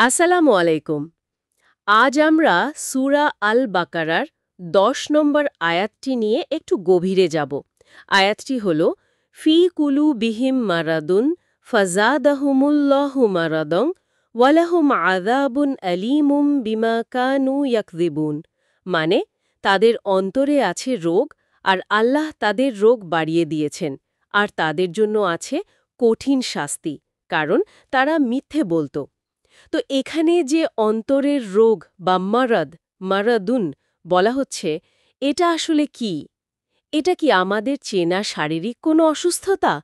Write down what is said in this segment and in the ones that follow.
আসসালামু আলাইকুম। আজ আমরা সূরা আল বাকারার ১০ নম্বর আয়াতটি নিয়ে একটু গভীরে যাব। আয়াতটি হল ফি কুলুবিহিম মারাদুন ফাযাদাহুমুল্লাহু মারাদন ওয়ালাহুম আযাবুন আলীমুম বিমা কানু ইয়াকযিবুন। মানে, তাদের অন্তরে আছে রোগ, আর আল্লাহ তাদের রোগ বাড়িয়ে দিয়েছেন, আর তাদের জন্য আছে কঠিন শাস্তি, কারণ তারা মিথ্যে বলত। তো এখানে যে অন্তরের রোগ বা মারাদুন বলা হচ্ছে, এটা আসলে কি? এটা কি আমাদের চেনা শারীরিক কোনো অসুস্থতা?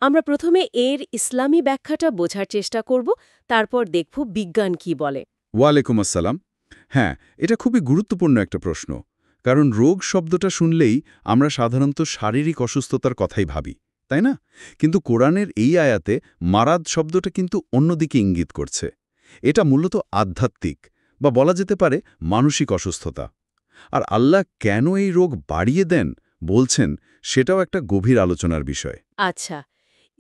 আমরা প্রথমে এর ইসলামী ব্যাখ্যাটা বোঝার চেষ্টা করব, তারপর দেখব বিজ্ঞান কি বলে। ওয়ালাইকুম আসসালাম। হ্যাঁ, এটা খুবই গুরুত্বপূর্ণ একটা প্রশ্ন, কারণ রোগ শব্দটা শুনলেই আমরা সাধারণত শারীরিক অসুস্থতার কথাই ভাবি, তাই না? কিন্তু কোরআনের এই আয়াতে মারাদ শব্দটা কিন্তু অন্যদিকে ইঙ্গিত করছে। এটা মূলত আধ্যাত্মিক বা বলা যেতে পারে মানসিক অসুস্থতা। আর আল্লাহ কেন এই রোগ বাড়িয়ে দেন বলছেন, সেটাও একটা গভীর আলোচনার বিষয়। আচ্ছা,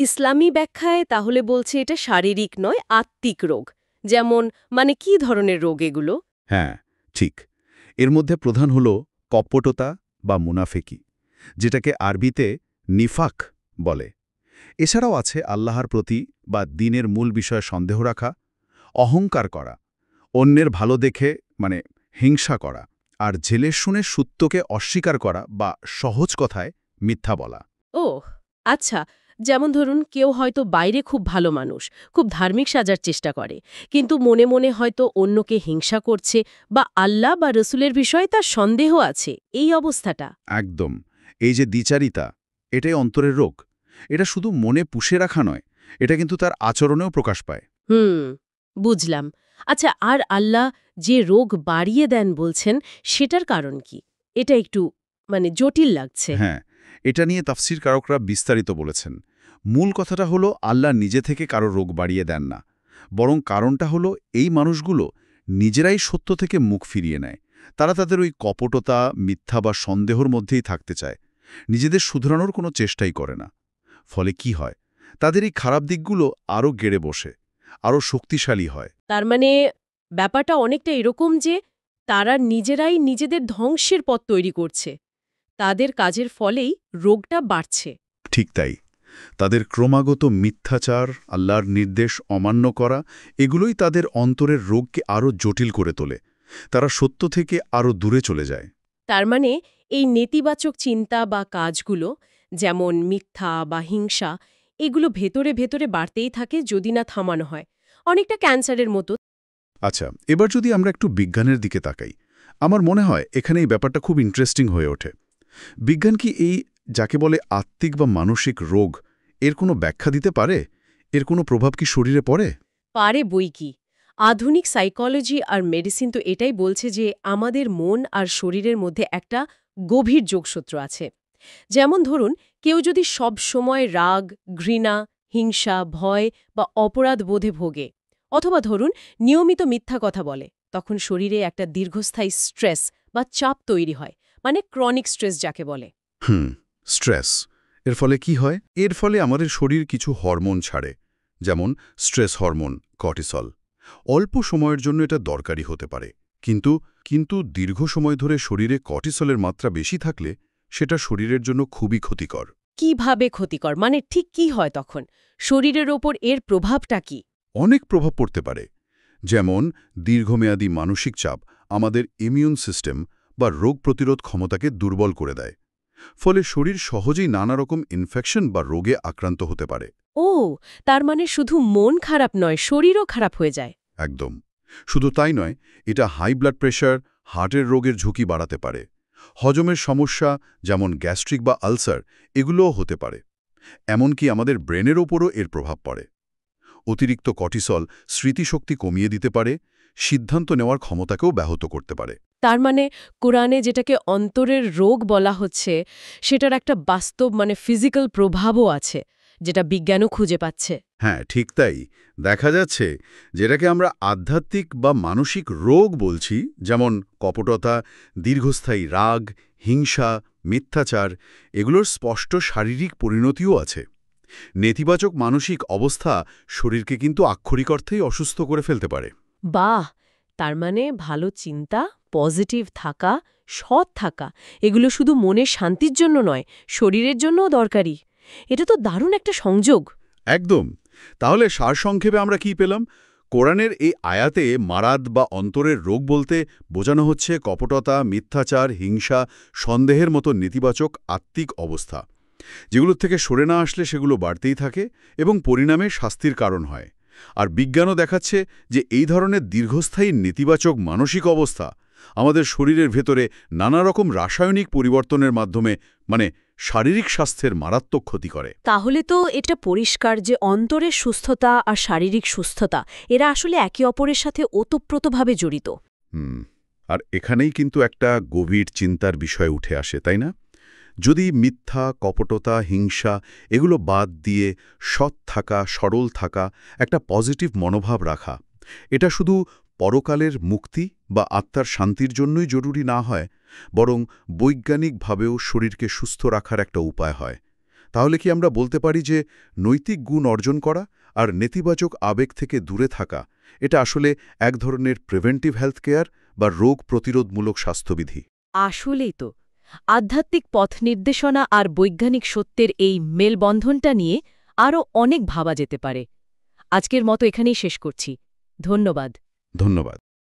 ইসলামী ব্যাখ্যায় তাহলে বলছে এটা শারীরিক নয়, আত্মিক রোগ। যেমন, মানে কি ধরনের রোগ এগুলো? হ্যাঁ, ঠিক। এর মধ্যে প্রধান হল কপটতা বা মুনাফেকি, যেটাকে আরবিতে নিফাক বলে। এছাড়াও আছে আল্লাহর প্রতি বা দ্বীনের মূল বিষয়ে সন্দেহ রাখা, অহংকার করা, অন্যের ভালো দেখে মানে হিংসা করা, আর জেলে শুনে সত্যকে অস্বীকার করা বা সহজ কথায় মিথ্যা বলা। ওহ, আচ্ছা। যেমন ধরুন, কেউ হয়তো বাইরে খুব ভালো মানুষ, খুব ধার্মিক সাজার চেষ্টা করে, কিন্তু মনে মনে হয়তো অন্যকে হিংসা করছে, বা আল্লাহ বা রসুলের বিষয়ে তার সন্দেহ আছে, এই অবস্থাটা। একদম। এই যে দ্বিচারিতা, এটাই অন্তরের রোগ। এটা শুধু মনে পুষে রাখা নয়, এটা কিন্তু তার আচরণেও প্রকাশ পায়। হুম, বুঝলাম। আচ্ছা, আর আল্লাহ যে রোগ বাড়িয়ে দেন বলছেন, সেটার কারণ কি? এটা একটু জটিল লাগছে। হ্যাঁ, এটা নিয়ে তাফসীরকারকরা বিস্তারিত বলেছেন। মূল কথাটা হলো আল্লাহ নিজে থেকে কারো রোগ বাড়িয়ে দেন না, বরং কারণটা হলো এই মানুষগুলো নিজেরাই সত্য থেকে মুখ ফিরিয়ে নেয়। তারা তাদের ওই কপটতা, মিথ্যা বা সন্দেহর মধ্যেই থাকতে চায়, নিজেদের শুধরানোর কোনো চেষ্টাই করে না। ফলে কি হয়? তাদের এই খারাপ দিকগুলো আরও গেড়ে বসে, আরও শক্তিশালী হয়। তার মানে ব্যাপারটা অনেকটা এরকম যে তারা নিজেরাই নিজেদের ধ্বংসের পথ তৈরি করছে। তাদের কাজের ফলেই রোগটা বাড়ছে। ঠিক তাই। তাদের ক্রমাগত মিথ্যাচার, আল্লাহর নির্দেশ অমান্য করা, এগুলোই তাদের অন্তরের রোগকে আরও জটিল করে তোলে। তারা সত্য থেকে আরও দূরে চলে যায়। তার মানে এই নেতিবাচক চিন্তা বা কাজগুলো, যেমন মিথ্যা বা হিংসা, এগুলো ভেতরে ভেতরে বাড়তেই থাকে যদি না থামানো হয়। অনেকটা ক্যান্সারের মতো। আচ্ছা, এবার যদি আমরা একটু বিজ্ঞানের দিকে তাকাই, আমার মনে হয় এখানে এই ব্যাপারটা খুব ইন্টারেস্টিং হয়ে ওঠে। বিজ্ঞান কি এই যাকে বলে আত্মিক বা মানসিক রোগ, এর কোনো ব্যাখ্যা দিতে পারে? এর কোনো প্রভাব কি শরীরে পড়ে? পারে বই কি। আধুনিক সাইকোলজি আর মেডিসিন তো এটাই বলছে যে আমাদের মন আর শরীরের মধ্যে একটা গভীর যোগসূত্র আছে। যেমন ধরুন, কেউ যদি সব সময় রাগ, ঘৃণা, হিংসা, ভয় বা অপরাধ বোধে ভোগে, অথবা ধরুন নিয়মিত মিথ্যা কথা বলে, তখন শরীরে একটা দীর্ঘস্থায়ী স্ট্রেস বা চাপ তৈরি হয়, মানে ক্রনিক স্ট্রেস যাকে বলে। স্ট্রেস। এর ফলে কি হয়? এর ফলে আমাদের শরীর কিছু হরমোন ছাড়ে, যেমন স্ট্রেস হরমোন, কর্টিসল। অল্প সময়ের জন্য এটা দরকারি হতে পারে, কিন্তু কিন্তু দীর্ঘ সময় ধরে শরীরে কর্টিসলের মাত্রা বেশি থাকলে সেটা শরীরের জন্য খুবই ক্ষতিকর। কিভাবে ক্ষতিকর? মানে ঠিক কি হয় তখন? শরীরের ওপর এর প্রভাবটা কি? অনেক প্রভাব পড়তে পারে, যেমন দীর্ঘমেয়াদী মানসিক চাপ আমাদের ইমিউন সিস্টেম বা রোগ প্রতিরোধ ক্ষমতাকে দুর্বল করে দেয়। ফলে শরীর সহজেই নানা রকম ইনফেকশন বা রোগে আক্রান্ত হতে পারে। ও, তার মানে শুধু মন খারাপ নয়, শরীরও খারাপ হয়ে যায়। একদম। শুধু তাই নয়, এটা হাই ব্লাড প্রেশার, হার্টের রোগের ঝুঁকি বাড়াতে পারে। হজমের সমস্যা যেমন গ্যাস্ট্রিক বা আলসার, এগুলোও হতে পারে। এমনকি আমাদের ব্রেনের ওপরও এর প্রভাব পড়ে। অতিরিক্ত কর্টিসল স্মৃতিশক্তি কমিয়ে দিতে পারে, সিদ্ধান্ত নেওয়ার ক্ষমতাকেও ব্যাহত করতে পারে। তার মানে কোরআনে যেটাকে অন্তরের রোগ বলা হচ্ছে, সেটার একটা বাস্তব ফিজিক্যাল প্রভাবও আছে, যেটা বিজ্ঞানও খুঁজে পাচ্ছে। হ্যাঁ, ঠিক তাই। দেখা যাচ্ছে যেটাকে আমরা আধ্যাত্মিক বা মানসিক রোগ বলছি, যেমন কপটতা, দীর্ঘস্থায়ী রাগ, হিংসা, মিথ্যাচার, এগুলোর স্পষ্ট শারীরিক পরিণতিও আছে। নেতিবাচক মানসিক অবস্থা শরীরকে কিন্তু আক্ষরিক অর্থেই অসুস্থ করে ফেলতে পারে। বাহ, তার মানে ভালো চিন্তা, পজিটিভ থাকা, সৎ থাকা এগুলো শুধু মনের শান্তির জন্য নয়, শরীরের জন্যও দরকারি। এটা তো দারুণ একটা সংযোগ। একদম। তাহলে সারসংক্ষেপে আমরা কি পেলাম? কোরআনের এই আয়াতে মারাদ বা অন্তরের রোগ বলতে বোঝানো হচ্ছে কপটতা, মিথ্যাচার, হিংসা, সন্দেহের মতো নেতিবাচক আত্মিক অবস্থা, যেগুলোর থেকে সরে না আসলে সেগুলো বাড়তেই থাকে এবং পরিণামে শাস্তির কারণ হয়। আর বিজ্ঞানও দেখাচ্ছে যে এই ধরনের দীর্ঘস্থায়ী নেতিবাচক মানসিক অবস্থা আমাদের শরীরের ভেতরে নানা রকম রাসায়নিক পরিবর্তনের মাধ্যমে শারীরিক স্বাস্থ্যের মারাত্মক ক্ষতি করে। তাহলে তো এটা পরিষ্কার যে অন্তরের সুস্থতা আর শারীরিক সুস্থতা এরা আসলে একে অপরের সাথে ওতপ্রোতভাবে জড়িত। আর এখানেই কিন্তু একটা গভীর চিন্তার বিষয় উঠে আসে, তাই না? যদি মিথ্যা, কপটতা, হিংসা এগুলো বাদ দিয়ে সৎ থাকা, সরল থাকা, একটা পজিটিভ মনোভাব রাখা, এটা শুধু পরকালের মুক্তি বা আত্মার শান্তির জন্যই জরুরি না হয়, বরং বৈজ্ঞানিকভাবেও শরীরকে সুস্থ রাখার একটা উপায় হয়, তাহলে কি আমরা বলতে পারি যে নৈতিক গুণ অর্জন করা আর নেতিবাচক আবেগ থেকে দূরে থাকা এটা আসলে এক ধরনের প্রিভেন্টিভ হেলথ কেয়ার বা রোগ প্রতিরোধমূলক স্বাস্থ্যবিধি? আসলেই তো। আধ্যাত্মিক পথ নির্দেশনা আর বৈজ্ঞানিক সত্যের এই মেলবন্ধনটা নিয়ে আরও অনেক ভাবা যেতে পারে। আজকের মতো এখানেই শেষ করছি। ধন্যবাদ। ধন্যবাদ।